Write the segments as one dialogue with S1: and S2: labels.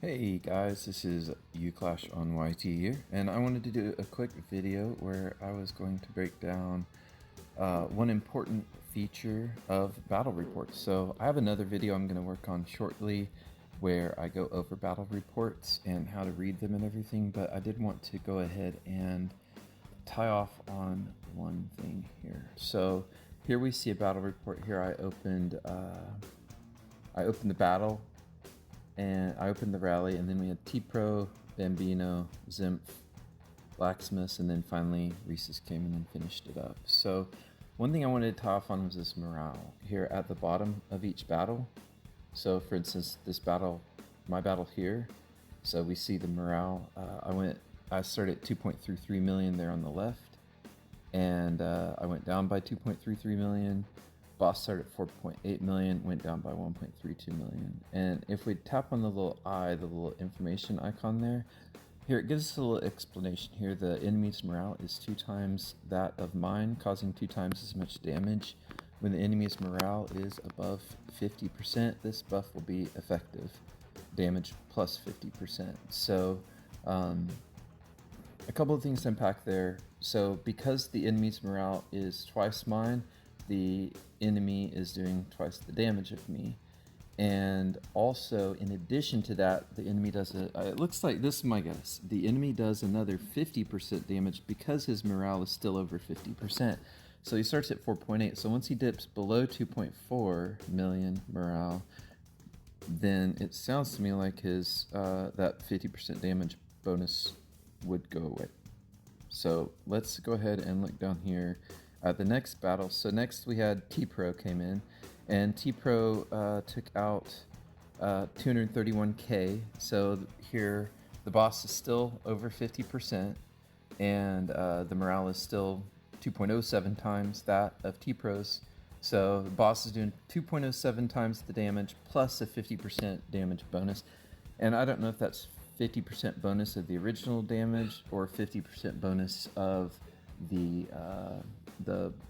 S1: Hey guys, this is Uclash on YT here, and I wanted to do a quick video where I was going to break down one important feature of battle reports. So I have another video I'm going to work on shortly where I go over battle reports and how to read them and everything, but I did want to go ahead and tie off on one thing here. So here we see a battle report. Here I opened the battle, and I opened the rally, and then we had T-Pro, Bambino, Zimph, Blacksmith, and then finally Reese's came in and finished it up. So one thing I wanted to tie off on was this morale here at the bottom of each battle. So for instance, this battle, my battle here, so we see the morale. I started at 2.33 million there on the left, and I went down by 2.33 million. Boss started at 4.8 million, went down by 1.32 million. And if we tap on the little eye, the little information icon there, here it gives us a little explanation here. The enemy's morale is 2 times that of mine, causing 2 times as much damage. When the enemy's morale is above 50%, this buff will be effective. Damage plus 50%. So a couple of things to unpack there. So because the enemy's morale is twice mine, the enemy is doing twice the damage of me. And also, in addition to that, the enemy does it looks like, this is my guess, the enemy does another 50% damage because his morale is still over 50%. So he starts at 4.8. So once he dips below 2.4 million morale, then it sounds to me like his that 50% damage bonus would go away. So let's go ahead and look down here at the next battle. So next we had T-Pro came in, and T-Pro took out 231k. So here the boss is still over 50%, and the morale is still 2.07 times that of T-Pro's. So the boss is doing 2.07 times the damage plus a 50% damage bonus. And I don't know if that's 50% bonus of the original damage or 50% bonus of the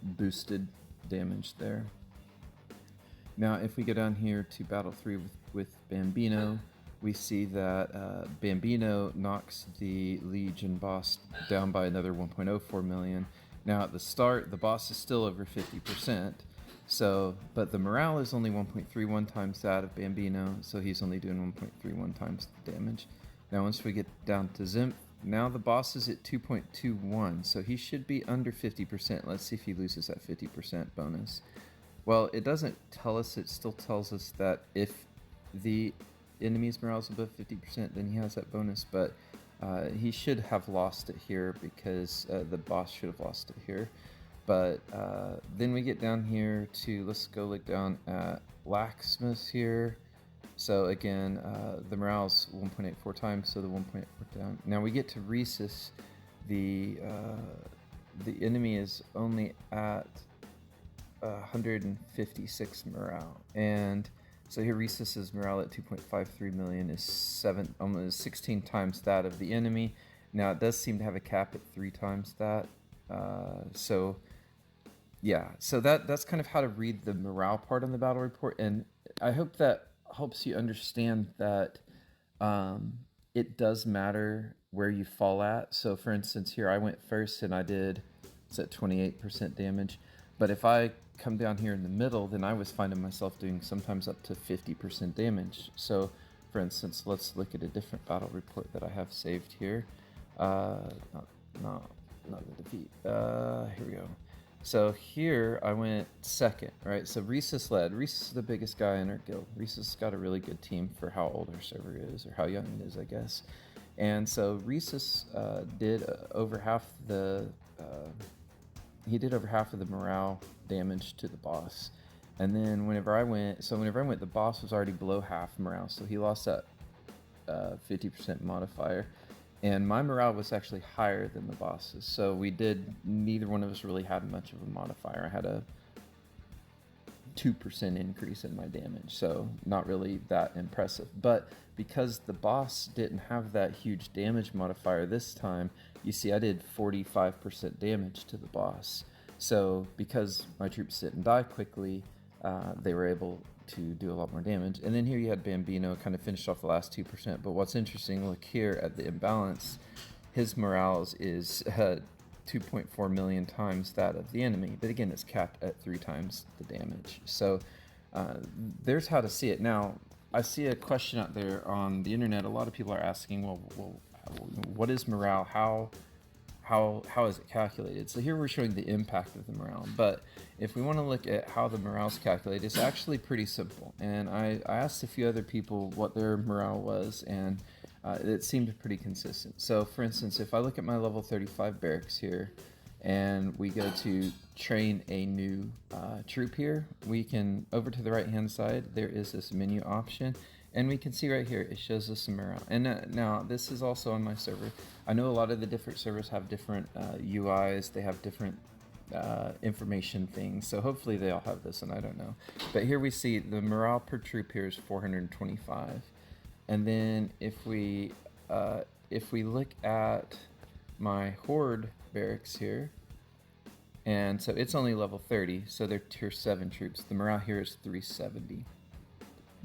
S1: boosted damage there. Now if we go down here to battle 3 with Bambino, we see that Bambino knocks the Legion boss down by another 1.04 million. Now at the start, the boss is still over 50%, so, but the morale is only 1.31 times that of Bambino, so he's only doing 1.31 times the damage. Now once we get down to Zimph, now the boss is at 2.21, so he should be under 50%. Let's see if he loses that 50% bonus. Well, it doesn't tell us, it still tells us that if the enemy's morale is above 50%, then he has that bonus, but he should have lost it here because the boss should have lost it here. But then we get down here to, let's go look down at Blacksmith here. So again, the morale's 1.84 times, so the 1.84 down. Now we get to Reese's. The enemy is only at 156 morale, and so here Reese's morale at 2.53 million is almost 16 times that of the enemy. Now it does seem to have a cap at 3 times that. So yeah, so that's kind of how to read the morale part on the battle report, and I hope that helps you understand that it does matter where you fall at. So for instance, here I went first and I did, it's at 28% damage, but if I come down here in the middle, then I was finding myself doing sometimes up to 50% damage. So for instance, let's look at a different battle report that I have saved here. Not the defeat. Here we go. So here I went second, right? So Reese's led. Reese's is the biggest guy in our guild. Reese's got a really good team for how old our server is, or how young it is, I guess. And so Reese's did over half the morale damage to the boss. And then whenever I went, the boss was already below half morale, so he lost that 50% modifier. And my morale was actually higher than the boss's, so neither one of us really had much of a modifier. I had a 2% increase in my damage, so not really that impressive. But because the boss didn't have that huge damage modifier this time, you see I did 45% damage to the boss. So because my troops didn't die quickly, they were able to do a lot more damage. And then here you had Bambino kind of finished off the last 2%. But what's interesting, look here at the imbalance, his morale is 2.4 million times that of the enemy. But again, it's capped at 3 times the damage. So there's how to see it. Now, I see a question out there on the internet. A lot of people are asking, well what is morale? How is it calculated? So here we're showing the impact of the morale, but if we want to look at how the morale is calculated, it's actually pretty simple. And I asked a few other people what their morale was, and it seemed pretty consistent. So for instance, if I look at my level 35 barracks here, and we go to train a new troop here, we can, over to the right hand side, there is this menu option, and we can see right here, it shows us some morale. And now, this is also on my server. I know a lot of the different servers have different UIs, they have different information things, so hopefully they all have this, and I don't know. But here we see the morale per troop here is 425. And then if we look at my horde barracks here, and so it's only level 30, so they're tier 7 troops. The morale here is 370.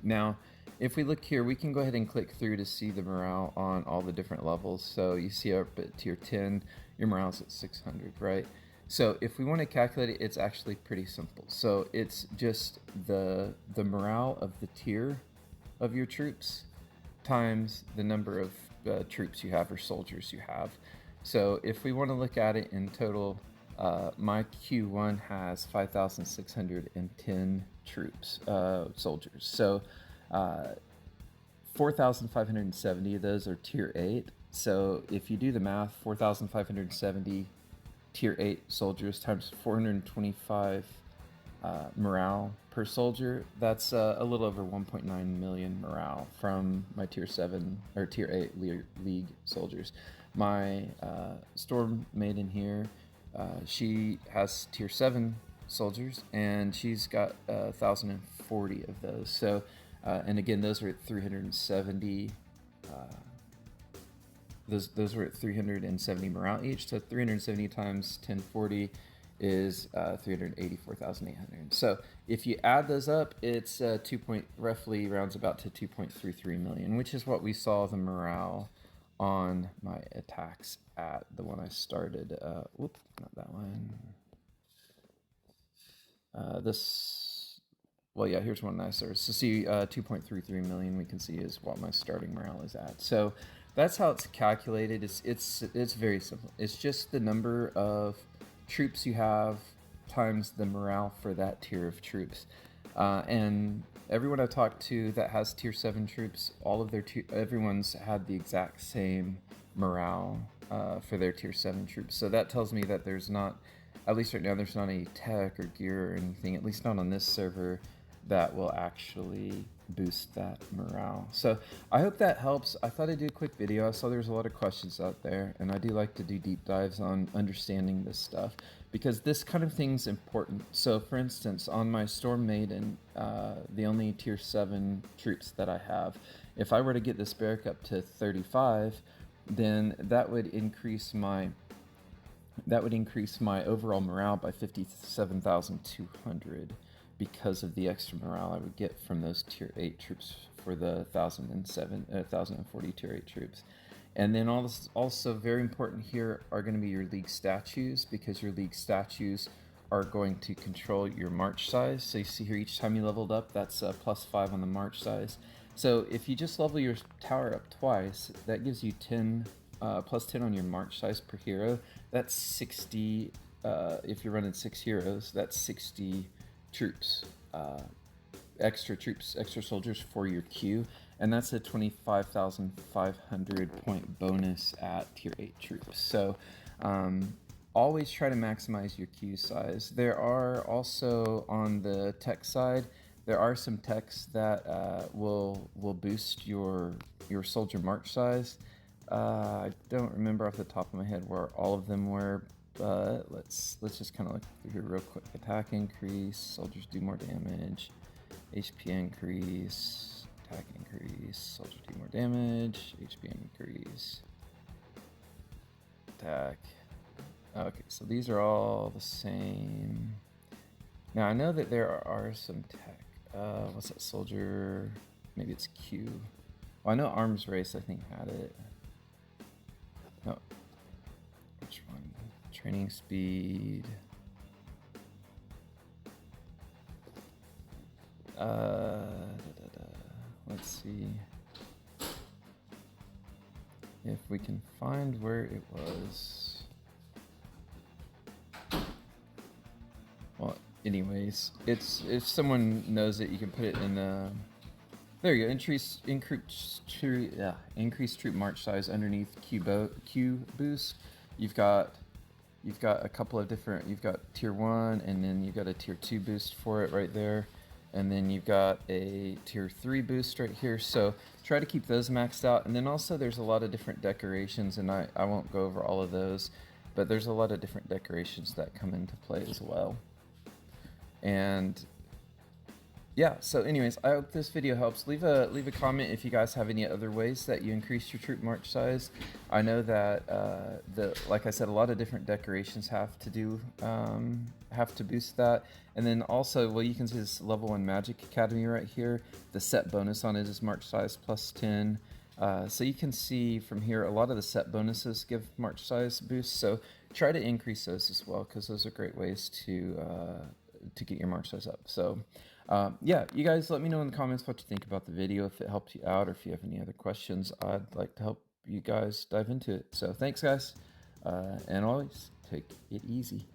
S1: Now, if we look here, we can go ahead and click through to see the morale on all the different levels. So you see up at tier 10, your morale is at 600, right? So if we want to calculate it, it's actually pretty simple. So it's just the morale of the tier of your troops times the number of troops you have or soldiers you have. So if we want to look at it in total, my Q1 has 5,610 troops, soldiers. So 4,570 of those are tier 8. So if you do the math, 4,570 tier 8 soldiers times 425 morale per soldier, that's a little over 1.9 million morale from my tier 7 or tier 8 league soldiers. My Storm Maiden here, she has tier 7 soldiers, and she's got 1,040 of those. So, and again, those are at 370. Those were at 370 morale each. So 370 times 1040 is 384,800. So if you add those up, it's roughly rounds about to 2.33 million, which is what we saw the morale on my attacks at the one I started. Whoop, not that one. Well, yeah, here's one I started. So see, 2.33 million we can see is what my starting morale is at. So that's how it's calculated. It's very simple. It's just the number of troops you have times the morale for that tier of troops. And everyone I've talked to that has tier 7 troops, everyone's had the exact same morale for their tier 7 troops. So that tells me that there's not, at least right now, there's not any tech or gear or anything, at least not on this server, that will actually boost that morale. So I hope that helps. I thought I'd do a quick video. I saw there's a lot of questions out there, and I do like to do deep dives on understanding this stuff because this kind of thing's important. So for instance, on my Storm Maiden, the only tier 7 troops that I have, if I were to get this barrack up to 35, then that would increase my overall morale by 57,200 because of the extra morale I would get from those tier 8 troops for the 1,040 tier 8 troops. And then also very important here are going to be your league statues, because your league statues are going to control your march size. So you see here, each time you leveled up, that's +5 on the march size. So if you just level your tower up twice, that gives you +10 on your march size per hero. That's 60, if you're running 6 heroes, that's 60 troops, extra soldiers for your queue, and that's a 25,500 point bonus at tier 8 troops. So always try to maximize your queue size. There are also, on the tech side, there are some techs that will boost your soldier march size. I don't remember off the top of my head where all of them were, but let's just kind of look through here real quick. Attack increase, soldiers do more damage. HP increase, attack increase, soldiers do more damage. HP increase, attack. Okay, so these are all the same. Now I know that there are some tech. what's that soldier? Maybe it's Q. Well, I know Arms Race, I think, had it. No. Which one? Training speed. Let's see if we can find where it was. Well, anyways, it's if someone knows it, you can put it in the. There you go. Increase troop march size underneath Q boost. You've got a couple of different. You've got tier 1, and then you've got a tier 2 boost for it right there, and then you've got a tier 3 boost right here. So try to keep those maxed out. And then also there's a lot of different decorations, and I won't go over all of those, but there's a lot of different decorations that come into play as well. And yeah, so anyways, I hope this video helps. Leave a comment if you guys have any other ways that you increase your troop march size. I know that like I said, a lot of different decorations have to boost that. And then also, well, you can see this level 1 Magic Academy right here. The set bonus on it is march size plus 10. So you can see from here, a lot of the set bonuses give march size boosts. So try to increase those as well, because those are great ways to get your march size up. So yeah, you guys let me know in the comments what you think about the video, if it helped you out, or if you have any other questions. I'd like to help you guys dive into it. So thanks, guys, and always take it easy.